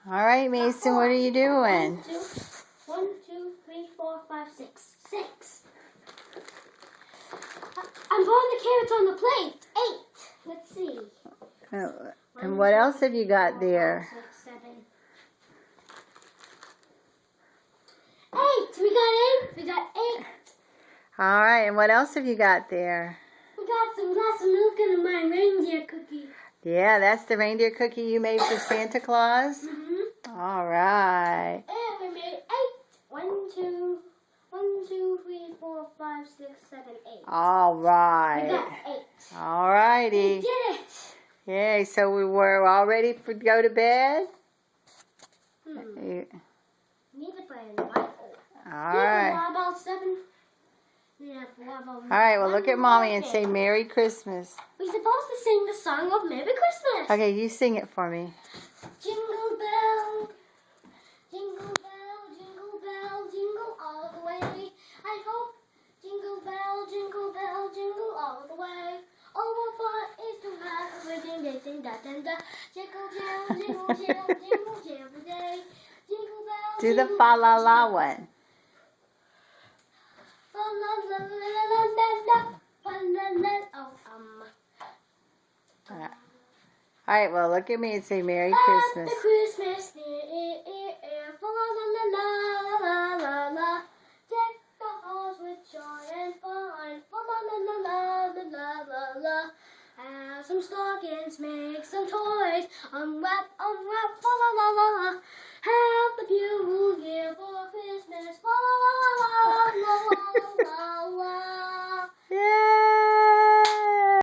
All right, Mason, what are you doing? 1, 2, 3, 4, 5, 6. 6. I'm putting the carrots on the plate. 8. Let's see. And what else have you got there? 6, 7. 8. We got 8. We got 8. All right, and what else have you got there? We got some glass of milk and my reindeer cookie. Yeah, that's the reindeer cookie you made for Santa Claus? All right. And we made 8. 1, 2, 3, 4, 5, 6, 7, 8. All right. We got 8. All righty. We did it. Yay, so we were all ready to go to bed? Need to put in my All right. What about 7? Yeah, All right, well, look at Mommy and say Merry Christmas. We're supposed to sing the song of Merry Christmas. Okay, you sing it for me. Jingle bell, jingle bell, jingle bell, jingle all the way. I hope jingle bell, jingle all the way. Oh, what fun is to have a wedding day, sing da da da. Jingle jam, jingle jam, jingle jam every day. Jingle bell. Do the fa la la one. La la la la la la la la la. Oh, All right, well, look at me and say Merry At Christmas. the Christmas near, fa la la la la la la. Deck the halls with joy and fun, fa la la la la la la la. Have some stockings, make some toys, unwrap, fa la la la. Have the beautiful year for Christmas, fa la la la la la la la la.